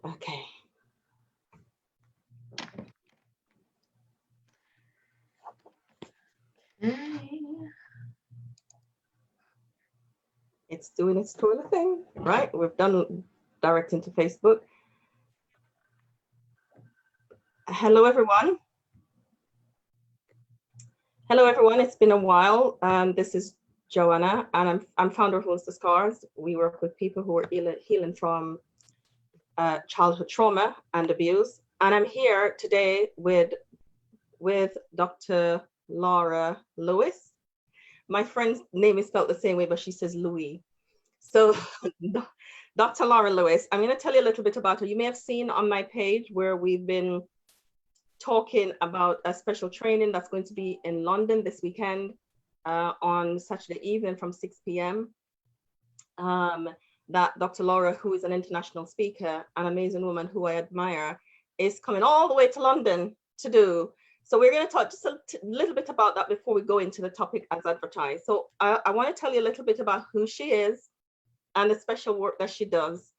Okay. It's doing its twirly thing, right? We've done direct into Facebook. Hello, everyone. Hello, everyone. It's been a while. This is Joanna, and I'm founder of Host the Scars. We work with people who are healing from childhood trauma and abuse. And I'm here today with Dr. Laura Louise. My friend's name is spelled the same way, but she says Louis. So Dr. Laura Louise, I'm going to tell you a little bit about her. You may have seen on my page where we've been talking about a special training that's going to be in London this weekend on Saturday evening from 6 p.m. That Dr. Laura, who is an international speaker, an amazing woman who I admire, is coming all the way to London to do. So we're going to talk just a little bit about that before we go into the topic as advertised. So I want to tell you a little bit about who she is and the special work that she does.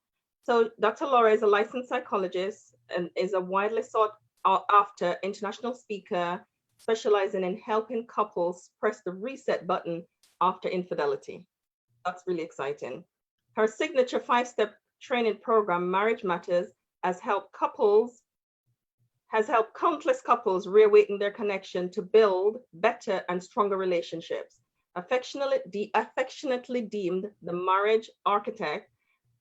So Dr. Laura is a licensed psychologist and is a widely sought after international speaker, specializing in helping couples press the reset button after infidelity. That's really exciting. Her signature 5-step training program, Marriage Matters, has helped countless couples reawaken their connection to build better and stronger relationships. Affectionately deemed the marriage architect,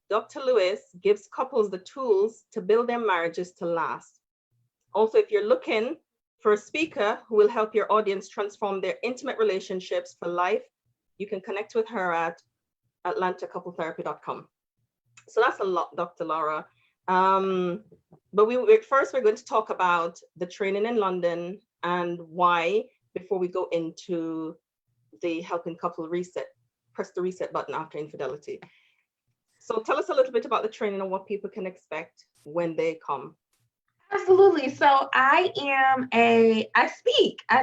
Dr. Louise gives couples the tools to build their marriages to last. Also, if you're looking for a speaker who will help your audience transform their intimate relationships for life, you can connect with her at atlantacoupletherapy.com. So that's a lot, Dr. Laura. But first we're going to talk about the training in London and why before we go into the helping couple press the reset button after infidelity. So tell us a little bit about the training and what people can expect when they come. Absolutely. So I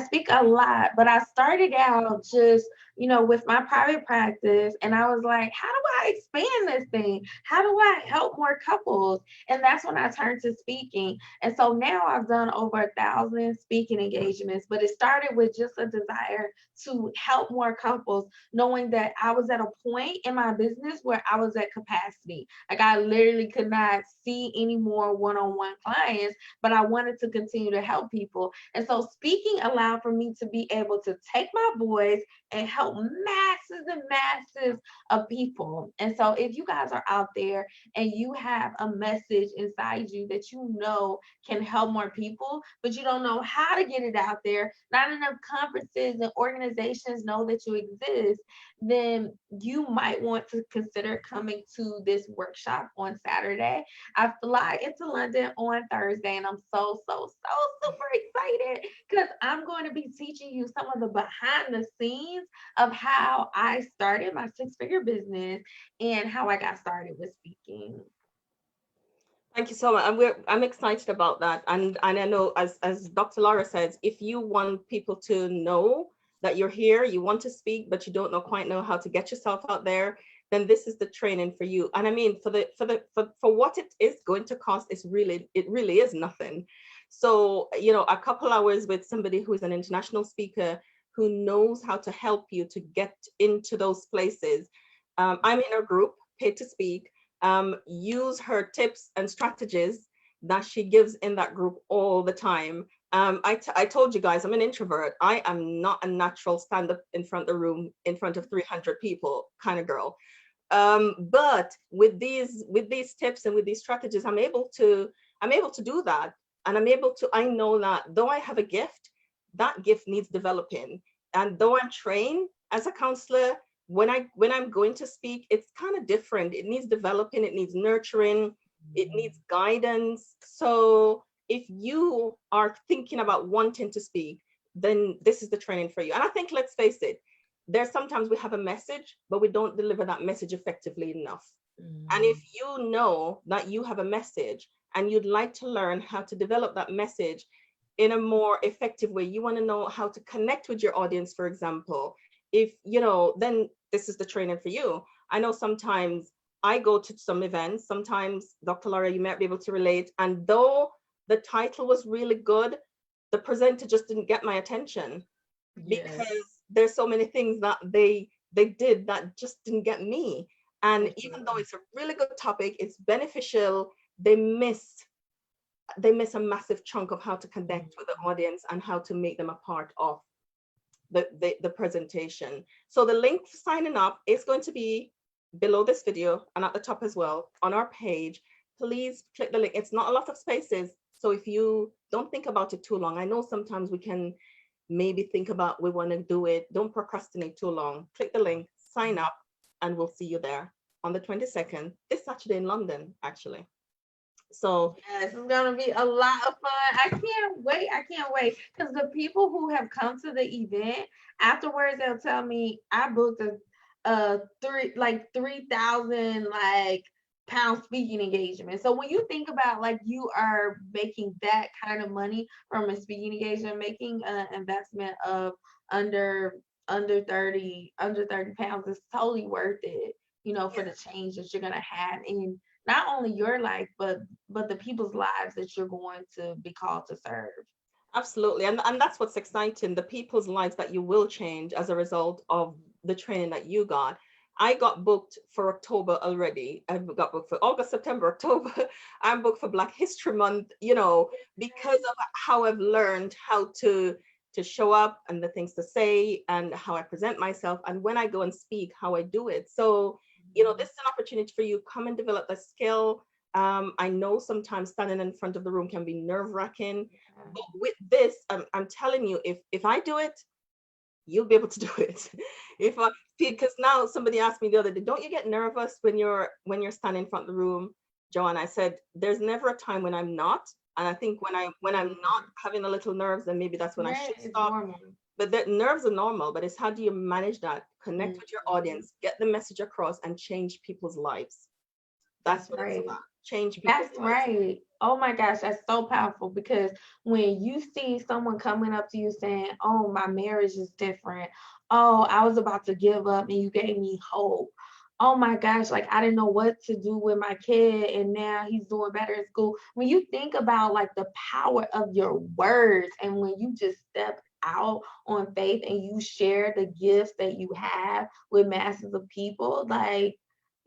speak a lot, but I started out just, with my private practice, and I was like, how do I expand this thing? How do I help more couples? And that's when I turned to speaking. And so now I've done over 1,000 speaking engagements, but it started with just a desire to help more couples, knowing that I was at a point in my business where I was at capacity. Like I literally could not see any more one-on-one clients, but I wanted to continue to help people. And so speaking allowed for me to be able to take my voice and help masses and masses of people. And so if you guys are out there and you have a message inside you that you know can help more people, but you don't know how to get it out there, not enough conferences and organizations know that you exist, then you might want to consider coming to this workshop on Saturday. I fly into London on Thursday, and I'm so super excited because I'm going to be teaching you some of the behind the scenes of how I started my 6-figure business and how I got started with speaking. Thank you so much. I'm excited about that. And I know, as Dr. Laura says, if you want people to know that you're here, you want to speak, but you don't quite know how to get yourself out there, then this is the training for you. And I mean, for what it is going to cost, it really is nothing. So, a couple hours with somebody who is an international speaker who knows how to help you to get into those places. I'm in a group, Paid to Speak. Use her tips and strategies that she gives in that group all the time. I told you guys, I'm an introvert. I am not a natural stand up in front of the room in front of 300 people kind of girl. But with these tips and with these strategies, I'm able to do that. And I know that though I have a gift, that gift needs developing. And though I'm trained as a counselor, when I'm going to speak, it's kind of different. It needs developing, it needs nurturing, it needs guidance. So if you are thinking about wanting to speak, then this is the training for you. And I think, let's face it, there's sometimes we have a message, but we don't deliver that message effectively enough. And if you know that you have a message and you'd like to learn how to develop that message in a more effective way, you want to know how to connect with your audience, for example, if then this is the training for you. I know sometimes I go to some events. Sometimes, Dr. Laura, you might be able to relate. And though the title was really good, the presenter just didn't get my attention Yes. because there's so many things that they did that just didn't get me. And even though it's a really good topic, it's beneficial, they miss a massive chunk of how to connect with the audience and how to make them a part of the presentation. So the link for signing up is going to be below this video and at the top as well on our page. Please click the link. It's not a lot of spaces, so if you don't think about it too long, I know sometimes we can maybe think about we want to do it. Don't procrastinate too long. Click the link, sign up, and we'll see you there on the 22nd, this Saturday in London, actually. So yes, it's gonna be a lot of fun. I can't wait. I can't wait. Because the people who have come to the event afterwards, they'll tell me I booked a 3,000 like pound speaking engagement. So when you think about like you are making that kind of money from a speaking engagement, making an investment of under under 30 pounds is totally worth it, you know, for the change that you're gonna have in not only your life, but the people's lives that you're going to be called to serve. absolutely. And that's what's exciting, the people's lives that you will change as a result of the training that you got. I got booked for October already. I've got booked for August, September, October. I'm booked for Black History Month, because of how I've learned how to show up and the things to say and how I present myself. And when I go and speak, how I do it. So, this is an opportunity for you. Come and develop the skill. I know sometimes standing in front of the room can be nerve-wracking, but with this, I'm telling you, if I do it, you'll be able to do it. Because now somebody asked me the other day, don't you get nervous when you're standing in front of the room, Joanne? I said, there's never a time when I'm not. And I think when I'm not having a little nerves, then maybe that's when I should It's stop. normal. But the nerves are normal, but it's how do you manage that? Connect with your audience, get the message across, and change people's lives. That's what it's Right. about. Change people's That's lives. right. Oh my gosh, that's so powerful because when you see someone coming up to you saying, "Oh, my marriage is different. Oh, I was about to give up and you gave me hope. Oh my gosh, like I didn't know what to do with my kid and now he's doing better in school." When you think about like the power of your words and when you just step out on faith and you share the gifts that you have with masses of people, like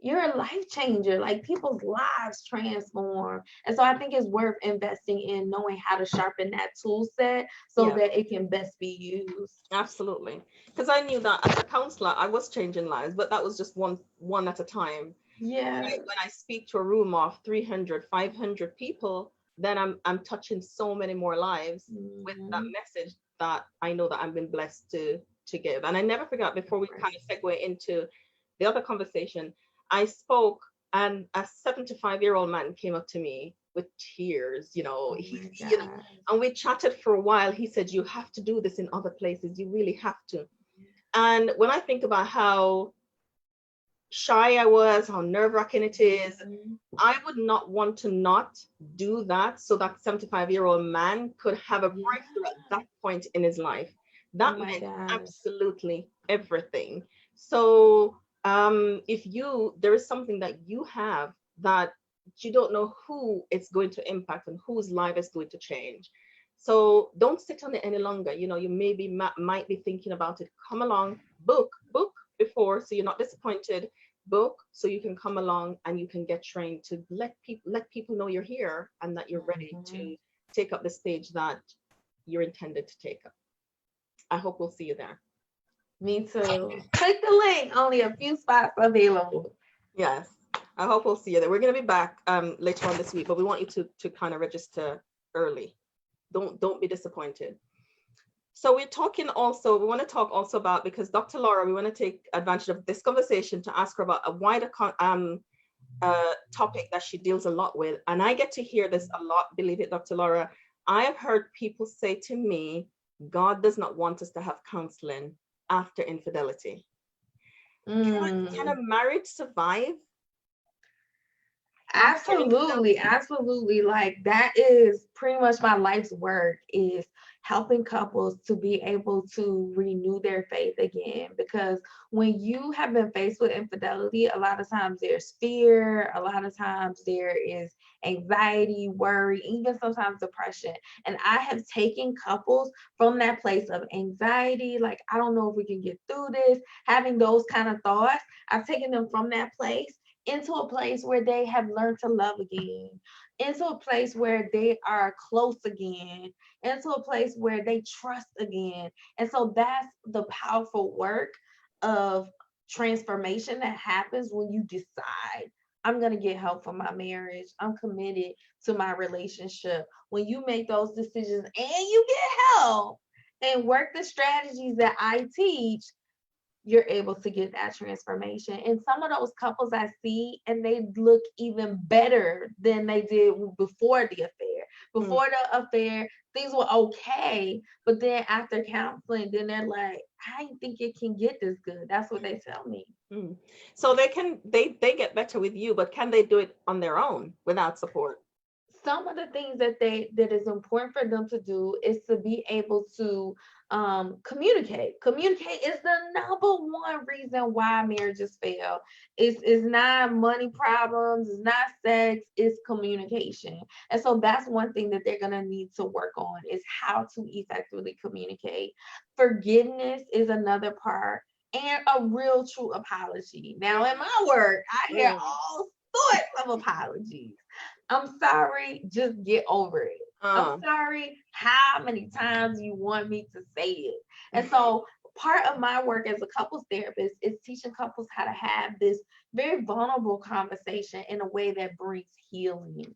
you're a life changer. Like people's lives transform. And so I think it's worth investing in knowing how to sharpen that tool set so Yeah, that it can best be used. absolutely. Because I knew that as a counselor, I was changing lives, but that was just one at a time. Yeah. When I speak to a room of 300, 500 people, then I'm touching so many more lives with that Mhm. message that I know that I've been blessed to give. And I never forgot, before we kind of segue into the other conversation, I spoke and a 75-year-old man came up to me with tears, Oh he, my you know, God. and we chatted for a while. He said, you have to do this in other places. You really have to. And when I think about how shy I was, how nerve-wracking it is, Mhm. I would not want to not do that so that 75-year-old man could have a Yeah. breakthrough at that point in his life. Oh That my meant gosh. absolutely everything. So if there is something that you have that you don't know who it's going to impact and whose life is going to change. So don't sit on it any longer. You maybe might be thinking about it. Come along, book before so you're not disappointed, book so you can come along and you can get trained to let people know you're here and that you're ready Mhm. to take up the stage that you're intended to take up. I hope we'll see you there. Me too. Click the link. Only a few spots available. Yes, I hope we'll see you there. We're going to be back later on this week, but we want you to kind of register early. Don't be disappointed. So we want to talk also about, because Dr. Laura, we want to take advantage of this conversation to ask her about a wider topic that she deals a lot with. And I get to hear this a lot, believe it, Dr. Laura. I have heard people say to me, God does not want us to have counseling after infidelity. Can a Mm. marriage survive after infidelity? Absolutely, absolutely. Like that is pretty much my life's work is helping couples to be able to renew their faith again. Because when you have been faced with infidelity, a lot of times there's fear, a lot of times there is anxiety, worry, even sometimes depression. And I have taken couples from that place of anxiety, like, I don't know if we can get through this, having those kind of thoughts. I've taken them from that place into a place where they have learned to love again, into a place where they are close again, into a place where they trust again. And so that's the powerful work of transformation that happens when you decide, I'm going to get help for my marriage. I'm committed to my relationship. When you make those decisions and you get help and work the strategies that I teach, you're able to get that transformation. And some of those couples I see, and they look even better than they did before the affair. Before the affair, things were okay, but then after counseling, then they're like, I didn't think it can get this good. That's what they tell me. So they get better with you, but can they do it on their own without support? Some of the things that is important for them to do is to be able to communicate. Communicate is the number one reason why marriages fail. It's not money problems, it's not sex, it's communication. And so that's one thing that they're gonna need to work on, is how to effectively communicate. Forgiveness is another part, and a real true apology. Now in my work, I hear all sorts of apologies. I'm sorry, just get over it. I'm sorry, how many times you want me to say it? And so part of my work as a couples therapist is teaching couples how to have this very vulnerable conversation in a way that brings healing.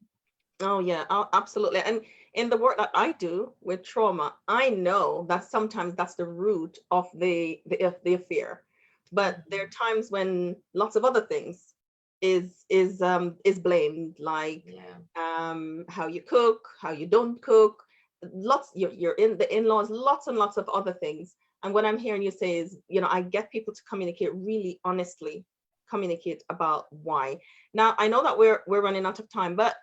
Oh yeah, absolutely. And in the work that I do with trauma, I know that sometimes that's the root of the affair. But there are times when lots of other things is blamed, like how you cook, how you don't cook, lots, you're in the in-laws, lots and lots of other things. And what I'm hearing you say is, I get people to communicate really honestly, communicate about why. Now I know that we're running out of time, but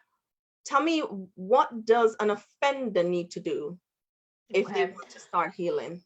tell me, what does an offender need to do if they want to start healing?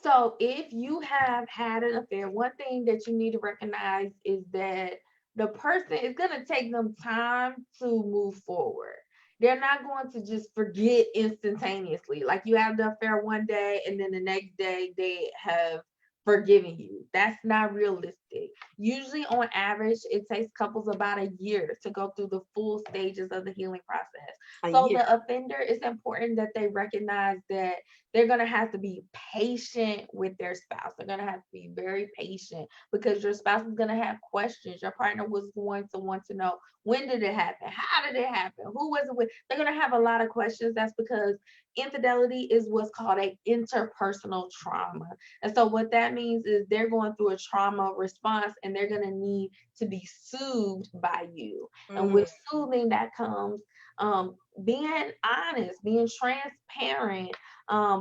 So if you have had an affair, one thing that you need to recognize is that the person is going to take them time to move forward. They're not going to just forget instantaneously. Like, you have the affair one day and then the next day they have forgiven you. That's not realistic. Usually on average, it takes couples about a year to go through the full stages of the healing process. So the offender, it's important that they recognize that they're going to have to be patient with their spouse. They're going to have to be very patient, because your spouse is going to have questions. Your partner was going to want to know, when did it happen? How did it happen? Who was it with? They're going to have a lot of questions. That's because infidelity is what's called an interpersonal trauma. And so what that means is they're going through a trauma response, and they're going to need to be soothed by you. And with soothing, that comes being honest, being transparent,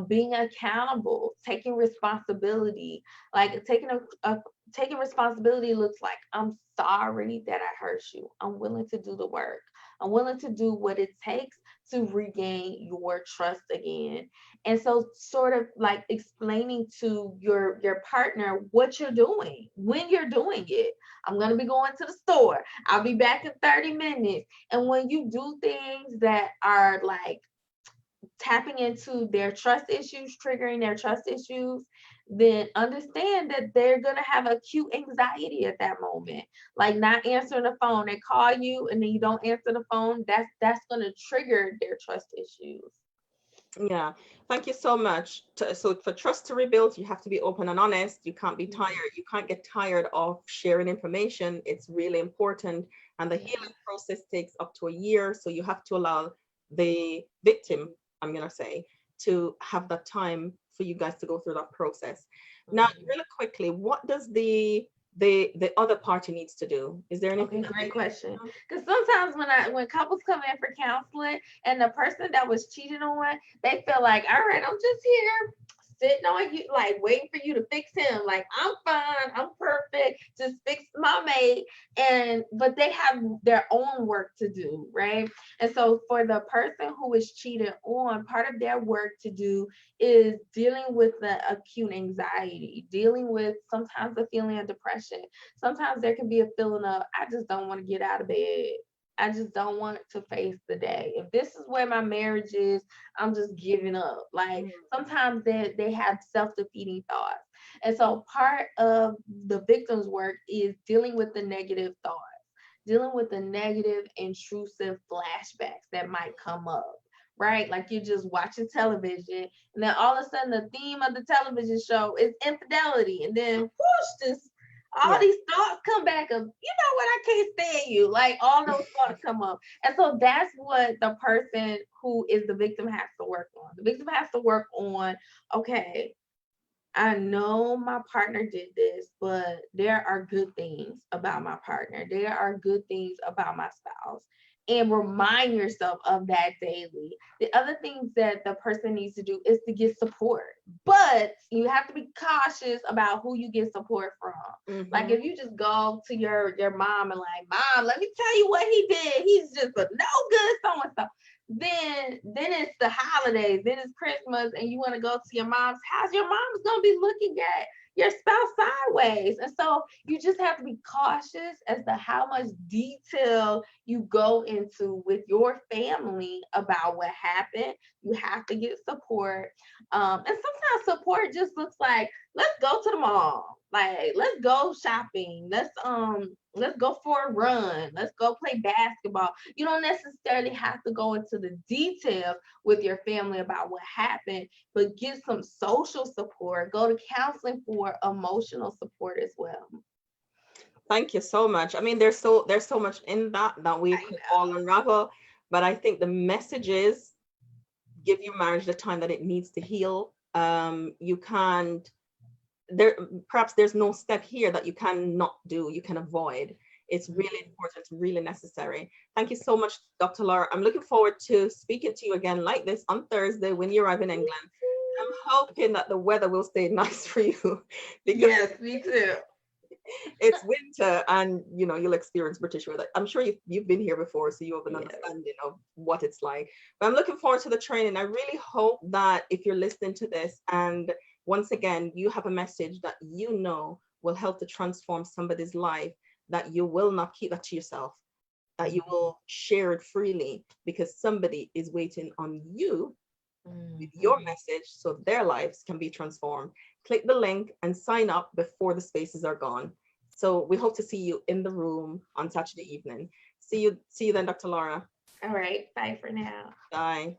being accountable, taking responsibility. Like, taking responsibility looks like, I'm sorry that I hurt you. I'm willing to do the work. I'm willing to do what it takes to regain your trust again. And so, sort of like explaining to your partner what you're doing, when you're doing it. I'm going to be going to the store. I'll be back in 30 minutes. And when you do things that are like tapping into their trust issues, triggering their trust issues, then understand that they're going to have acute anxiety at that moment. Like, not answering the phone. They call you and then you don't answer the phone. That's going to trigger their trust issues. Yeah, thank you so much. So for trust to rebuild, you have to be open and honest. You can't be tired. You can't get tired of sharing information. It's really important. And the healing process takes up to a year. So you have to allow the victim, I'm going to say, to have that time for you guys to go through that process. Now, really quickly, what does the other party needs to do? Is there anything? Okay, great question. Because sometimes when couples come in for counseling and the person that was cheated on, they feel like, all right, I'm just here sitting on you, like waiting for you to fix him. Like, I'm fine, I'm perfect, just fix my mate. But they have their own work to do, right? And so for the person who is cheated on, part of their work to do is dealing with the acute anxiety, dealing with sometimes the feeling of depression. Sometimes there can be a feeling of, I just don't want to get out of bed. I just don't want to face the day. If this is where my marriage is, I'm just giving up. Like, sometimes they have self-defeating thoughts. And so part of the victim's work is dealing with the negative thoughts, dealing with the negative intrusive flashbacks that might come up. Right? Like, you're just watching television, and then all of a sudden the theme of the television show is infidelity. And then whoosh, this all these thoughts come back of, you know what, I can't stand you. Like, all those thoughts come up. And so that's what the person who is the victim has to work on. The victim has to work on, okay, I know my partner did this, but there are good things about my partner. There are good things about my spouse. And remind yourself of that daily. The other things that the person needs to do is to get support. But you have to be cautious about who you get support from. Like, if you just go to your mom and like, Mom, let me tell you what he did. He's just a no good so-and-so. Then it's the holidays, then it's Christmas, and you want to go to your mom's house. Your mom's gonna be looking at your spouse sideways. And so you just have to be cautious as to how much detail you go into with your family about what happened. You have to get support. And sometimes support just looks like, let's go to the mall. Like, let's go shopping. Let's go for a run. Let's go play basketball. You don't necessarily have to go into the details with your family about what happened, but get some social support. Go to counseling for emotional support as well. Thank you so much. I mean, there's so much in that we could all unravel, but I think the message is, give your marriage the time that it needs to heal. You can't, perhaps there's no step here that you cannot do, you can avoid. It's really important, it's really necessary. Thank you so much, Dr. Laura. I'm looking forward to speaking to you again like this on Thursday when you arrive in England. I'm hoping that the weather will stay nice for you. Yes, me too. It's winter, and you'll experience British weather. I'm sure you've been here before, so you have an understanding of what it's like. But I'm looking forward to the training. I really hope that if you're listening to this, and once again, you have a message that will help to transform somebody's life, that you will not keep that to yourself, that you will share it freely, because somebody is waiting on you with your message so their lives can be transformed. Click the link and sign up before the spaces are gone. So we hope to see you in the room on Saturday evening. See you then, Dr. Laura. All right. Bye for now. Bye.